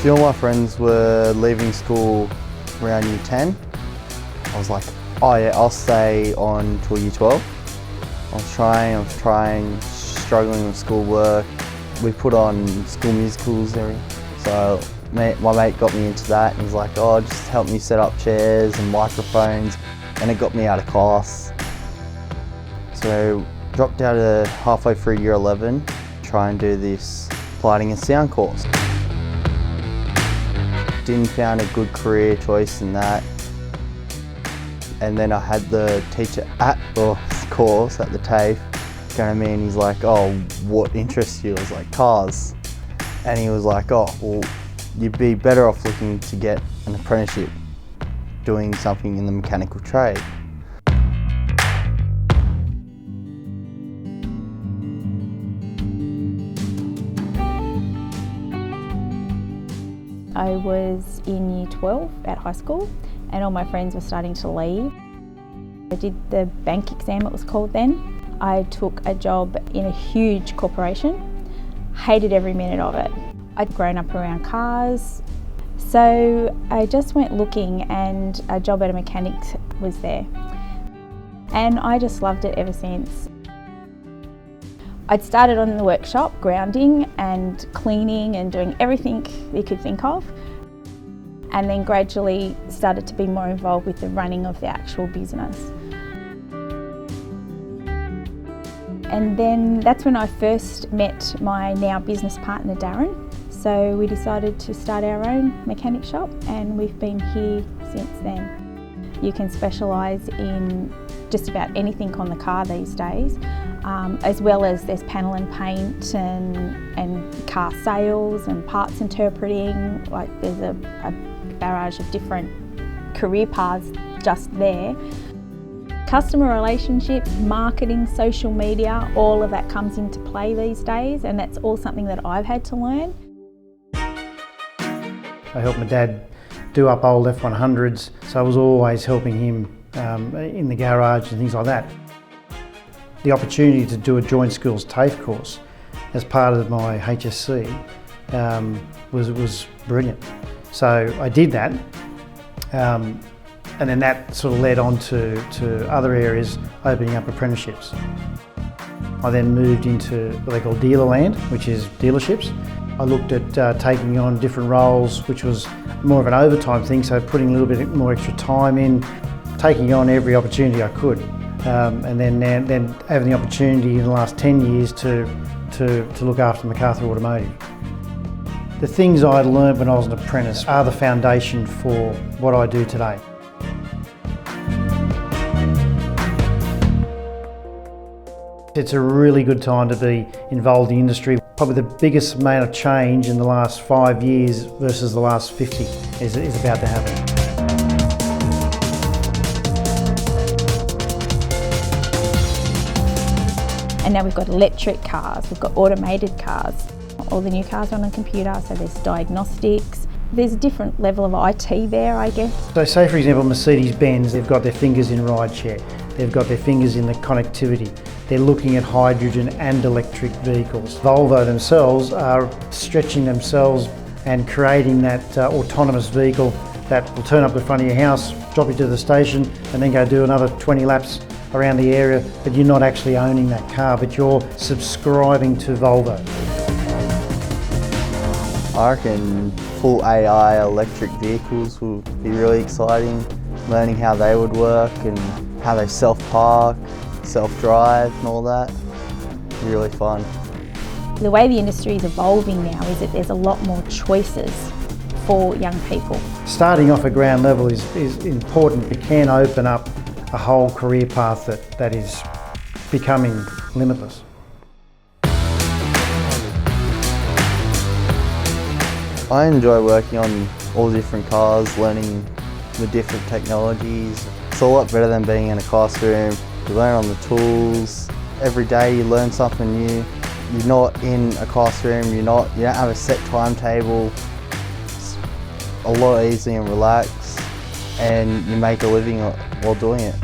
few of my friends were leaving school around year 10. I was like, oh yeah, I'll stay on till year 12. I was trying, struggling with schoolwork. We put on school musicals there. So my mate got me into that, and he's like, oh, just help me set up chairs and microphones, and it got me out of class. So dropped out of halfway through year 11, try and do this lighting and sound course. Didn't find a good career choice in that. And then I had the teacher at the course at the TAFE going to me, and he's like, oh, what interests you? I was like, cars. And he was like, oh, well, you'd be better off looking to get an apprenticeship doing something in the mechanical trade. I was in year 12 at high school, and all my friends were starting to leave. I did the bank exam, it was called then. I took a job in a huge corporation, hated every minute of it. I'd grown up around cars, so I just went looking, and a job at a mechanic was there. And I just loved it ever since. I'd started on the workshop, grounding and cleaning and doing everything you could think of, and then gradually started to be more involved with the running of the actual business. And then that's when I first met my now business partner, Darren. So we decided to start our own mechanic shop, and we've been here since then. You can specialise in just about anything on the car these days, as well as there's panel and paint and car sales and parts interpreting. Like there's a barrage of different career paths just there. Customer relationships, marketing, social media, all of that comes into play these days, and that's all something that I've had to learn. I helped my dad do up old F100s, so I was always helping him in the garage and things like that. The opportunity to do a joint schools TAFE course as part of my HSC was brilliant. So I did that, and then that sort of led on to other areas, opening up apprenticeships. I then moved into what they call dealer land, which is dealerships. I looked at taking on different roles, which was more of an overtime thing, so putting a little bit more extra time in, taking on every opportunity I could. And then having the opportunity in the last 10 years to look after MacArthur Automotive. The things I learned when I was an apprentice are the foundation for what I do today. It's a really good time to be involved in the industry. Probably the biggest amount of change in the last 5 years versus the last 50 is about to happen. And now we've got electric cars, we've got automated cars. All the new cars are on a computer, so there's diagnostics. There's a different level of IT there, I guess. So say for example Mercedes-Benz, they've got their fingers in rideshare, they've got their fingers in the connectivity. They're looking at hydrogen and electric vehicles. Volvo themselves are stretching themselves and creating that autonomous vehicle that will turn up the front of your house, drop you to the station, and then go do another 20 laps around the area, but you're not actually owning that car, but you're subscribing to Volvo. I reckon full AI electric vehicles will be really exciting, learning how they would work and how they self-park, self-drive and all that. It'll be really fun. The way the industry is evolving now is that there's a lot more choices for young people. Starting off at ground level is important. It can open up a whole career path that is becoming limitless. I enjoy working on all the different cars, learning the different technologies. It's a lot better than being in a classroom. You learn on the tools. Every day you learn something new. You're not in a classroom, you don't have a set timetable. It's a lot easier and relaxed, and you make a living while doing it.